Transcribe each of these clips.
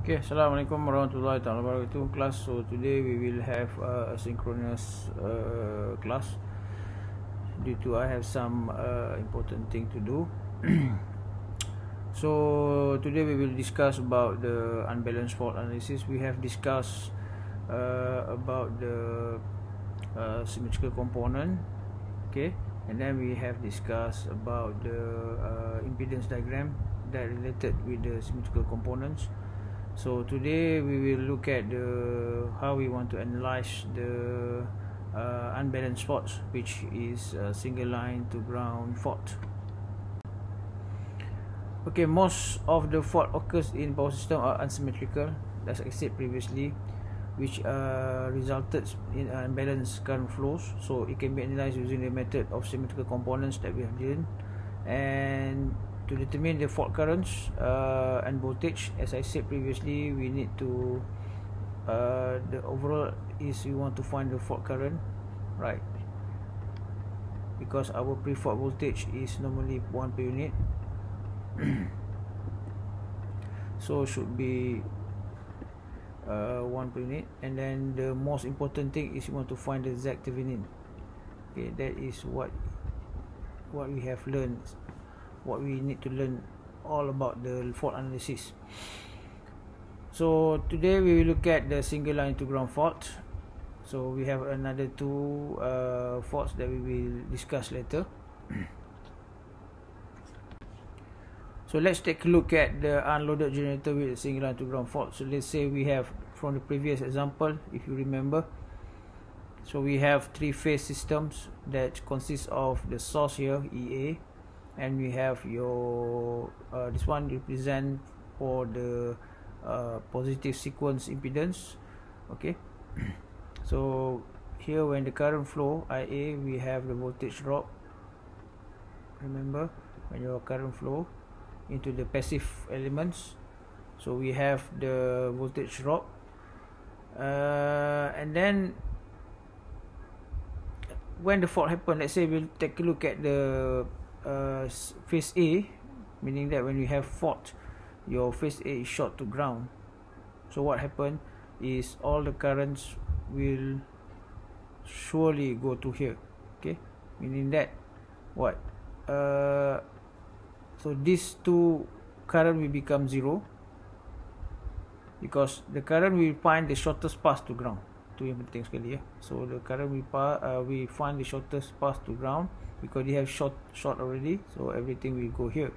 Okay, Assalamualaikum warahmatullahi wabarakatuh class. So today we will have a synchronous class due to I have some important thing to do. So today we will discuss about the unbalanced fault analysis. We have discussed about the symmetrical component, okay, and then we have discussed about the impedance diagram that related with the symmetrical components. So today we will look at how we want to analyze the unbalanced faults, which is a single line to ground fault. Okay, most of the fault occurs in power system are unsymmetrical, as I said previously, which resulted in unbalanced current flows. So it can be analyzed using the method of symmetrical components that we have done, and to determine the fault currents and voltage, as I said previously, we need to the overall is we want to find the fault current, right? Because our pre-fault voltage is normally 1 per unit, so should be 1 per unit. And then the most important thing is you want to find the Z Thevenin. Okay, that is what we have learned, what we need to learn all about the fault analysis. So today we will look at the single line to ground fault. So we have another two faults that we will discuss later. So let's take a look at the unloaded generator with a single line to ground fault. So let's say we have, from the previous example, if you remember, so we have three-phase systems that consist of the source here, EA, and we have your this one represent for the positive sequence impedance. Okay, so here when the current flow IA, we have the voltage drop. Remember, when your current flow into the passive elements, so we have the voltage drop, and then when the fault happen, let's say we'll take a look at the phase A, meaning that when you have fault, your phase A is short to ground. So what happened is all the currents will surely go to here. Okay, meaning that what so these two current will become zero, because the current will find the shortest path to ground. Tu yang penting sekali ya. So the current we find the shortest path to ground, because they have short already, so everything will go here.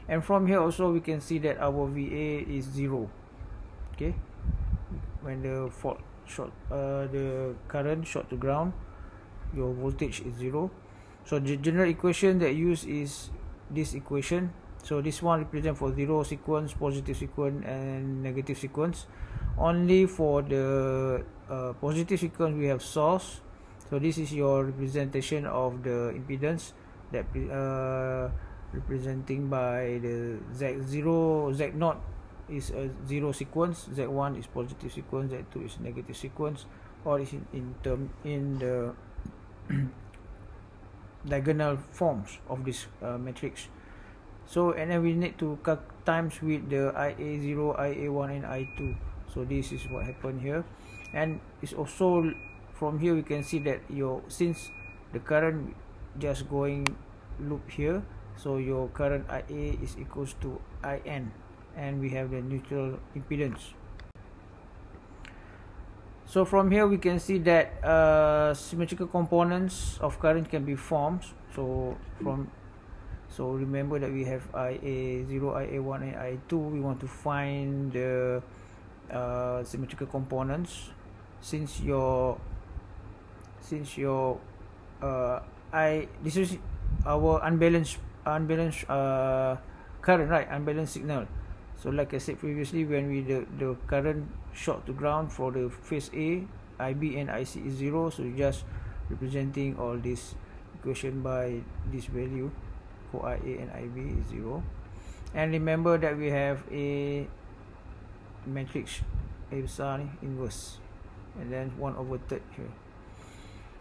And from here also we can see that our VA is 0. Okay, when the fault the current short to ground, your voltage is 0. So the general equation that used is this equation. So this one represent for 0 sequence, positive sequence, and negative sequence. Only for the positive sequence we have source. So this is your representation of the impedance that representing by the Z0, Z0 is a 0 sequence, Z1 is positive sequence, Z2 is negative sequence, or is in the diagonal forms of this matrix. So and then we need to times with the IA0, IA1, and I2. So this is what happened here. And it's also from here we can see that since the current just going loop here, so your current IA is equals to IN, and we have the neutral impedance. So from here we can see that symmetrical components of current can be formed. So remember that we have IA0, IA1, and I2. We want to find the symmetrical components. Since your this is our unbalanced current, right? Unbalanced signal. So like I said previously, when the current short to ground for the phase A, IB and IC is 0, so just representing all this equation by this value for IA and IB is 0. And remember that we have a matrix A besar ni, inverse, and then 1/3 here.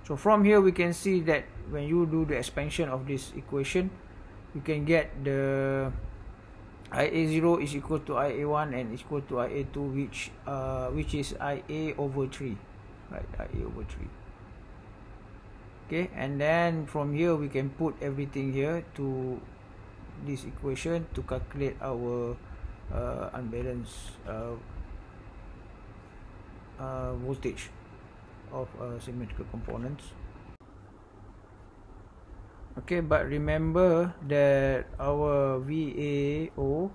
So from here we can see that when you do the expansion of this equation, you can get the IA0 is equal to IA1 and is equal to IA2, which is IA over 3, right? IA over 3. Okay, and then from here we can put everything here to this equation to calculate our unbalanced voltage of symmetrical components. Okay, but remember that our VAO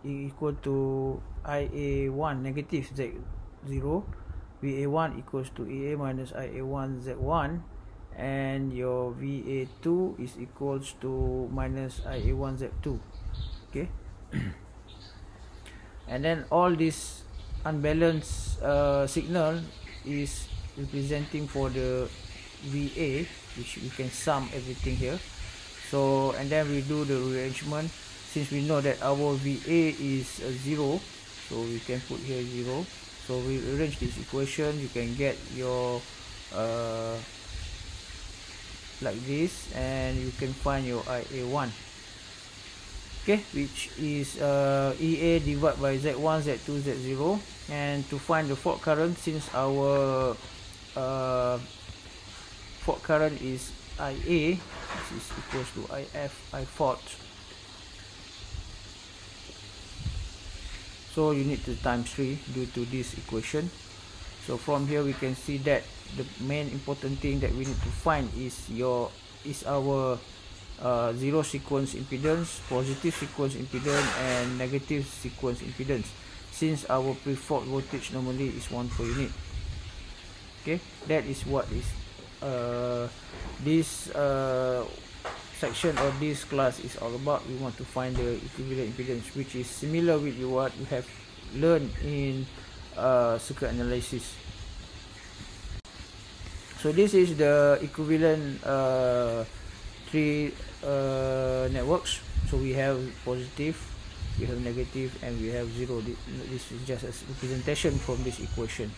is equal to IA1 negative Z0, VA1 equals to EA minus IA1 Z1, and your VA2 is equals to minus IA1 Z2. Okay, and then all this unbalanced signal is representing for the VA, which we can sum everything here. So, and then we do the rearrangement. Since we know that our VA is 0, so we can put here 0. So we arrange this equation, you can get your like this, and you can find your IA1, okay, which is EA divided by Z1, Z2, Z0. And to find the fault current, since our fault current is IA, this is equals to IF, I fault. So you need to times 3 due to this equation. So from here we can see that the main important thing that we need to find is our zero sequence impedance, positive sequence impedance, and negative sequence impedance, since our pre-fault voltage normally is 1 per unit. Okay, that is what is this section or this class is all about. We want to find the equivalent impedance, which is similar with what you have learned in circuit analysis. So this is the equivalent three networks. So we have positive, we have negative, and we have zero. This is just a representation from this equation.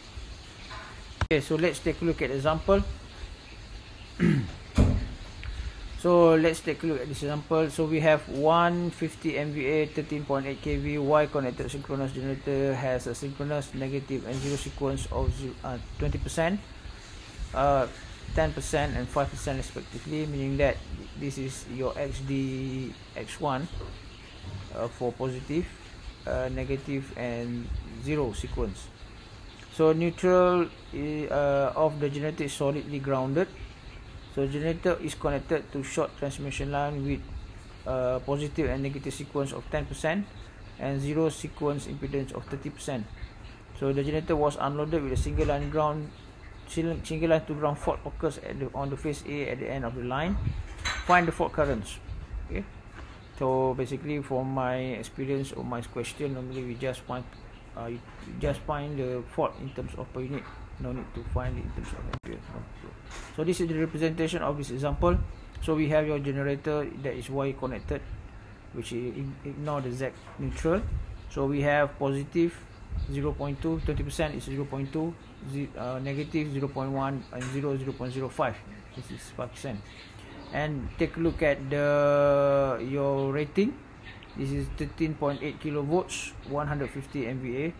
Okay, so let's take a look at example. So let's take a look at this example. So we have 150 MVA 13.8 kV Y connected synchronous generator, has a synchronous negative and zero sequence of 20%, 10% and 5% respectively, meaning that this is your XD X1 for positive, negative and zero sequence. So neutral of the generator is solidly grounded. So generator is connected to short transmission line with positive and negative sequence of 10% and zero sequence impedance of 30%. So the generator was unloaded with a single line to ground fault occurs on the phase A at the end of the line. Find the fault currents. Okay. So basically, from my experience or my question, normally we just find the fault in terms of per unit. No need to find it in terms of ampere. So this is the representation of this example. So we have your generator that is Y connected, which ignore the Z neutral. So we have positive 0.2, 20% is 0.2, negative 0.1, and 0.05. This is 5%. And take a look at your rating. This is 13.8 kilovolts, 150 MVA.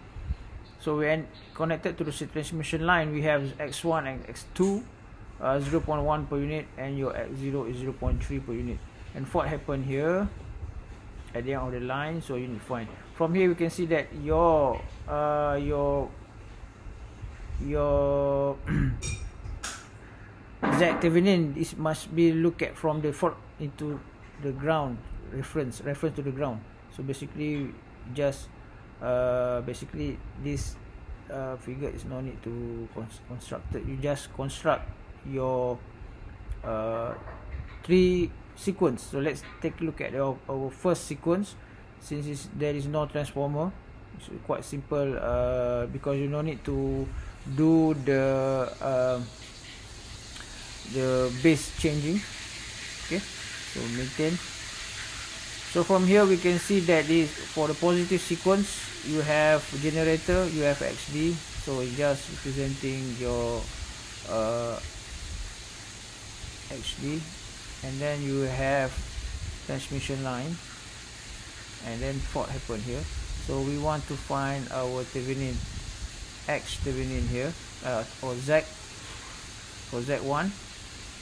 So when connected to the transmission line, we have X1 and X2, 0.1 per unit, and your X0 is 0.3 per unit. And fault happened here at the end of the line, so you need to find. From here we can see that your Z Thevenin must be looked at from the fault into the ground reference to the ground. So basically just basically this figure is no need to construct it. You just construct your three sequence. So let's take a look at our first sequence. Since there is no transformer, it's quite simple because you no need to do the base changing. Okay, so maintain. So from here we can see that this, for the positive sequence, you have generator, you have XD, so it's just representing your XD, and then you have transmission line, and then fault happen here. So we want to find our Thevenin, X Thevenin here, or Z for Z1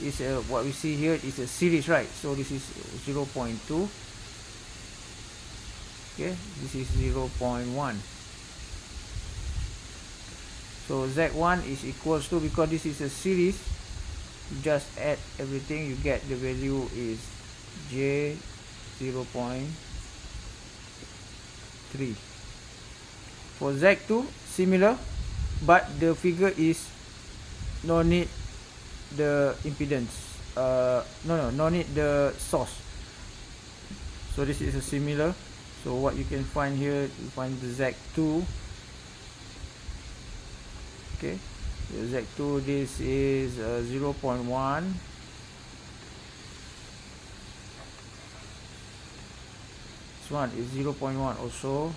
is what we see here is a series, right? So this is 0.2. Okay, this is 0.1. So Z1 is equals to, because this is a series, you just add everything, you get the value is J 0.3. For Z2 similar, but the figure is no need the impedance, no need the source. So this is a similar. So what you can find here, you find the Z2. Okay, the Z2, this is 0.1. This one is 0.1 also.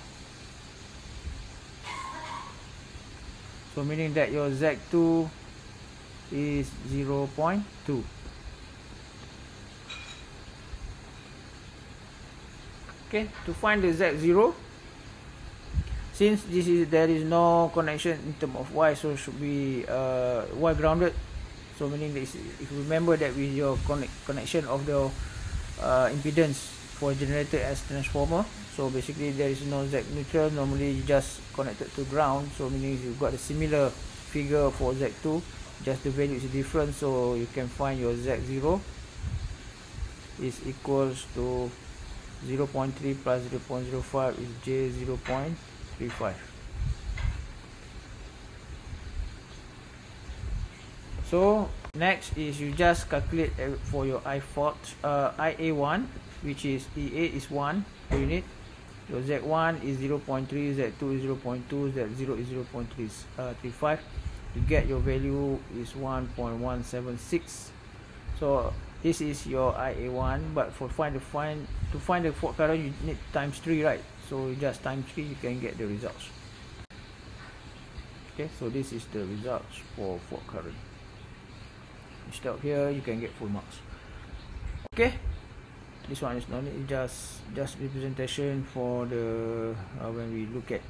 So meaning that your Z2 is 0.2. Okay, to find the Z0, since there is no connection in terms of Y, so should be Y grounded. So meaning that if you remember that with your connection of the impedance for generator as transformer, so basically there is no Z neutral, normally you just connected to ground. So meaning you've got a similar figure for Z2, just the value is different. So you can find your Z0 is equals to 0.3 plus 0.05 is J 0.35. So next is you just calculate for your I fault, IA1, which is EA is 1 per unit, your Z1 is 0.3, Z2 is 0.2, Z0 is 0.35. you get your value is 1.176. so this is your IA1, but to find the fault current you need times 3, right? So you just times 3, you can get the results. Okay, so this is the results for fault current. Instead of here, you can get full marks. Okay, this one is not just representation for the when we look at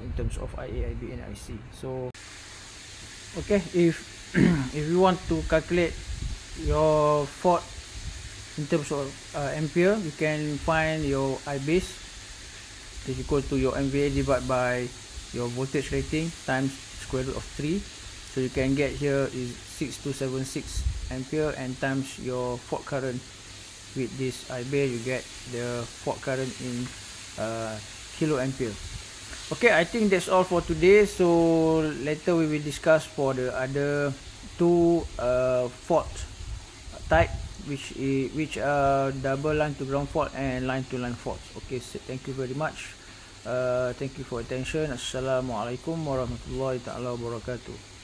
in terms of IA, IB and IC. So okay, if if you want to calculate your fault in terms of ampere, you can find your I base is equal to your MVA divided by your voltage rating times square root of 3. So you can get here is 6276 ampere, and times your fault current with this I base, you get the fault current in kilo ampere. Okay, I think that's all for today. So later we will discuss for the other two fault type, which are double line to ground fault and line to line faults. Okay, so thank you very much. Thank you for attention. Assalamualaikum warahmatullahi taala wabarakatuh.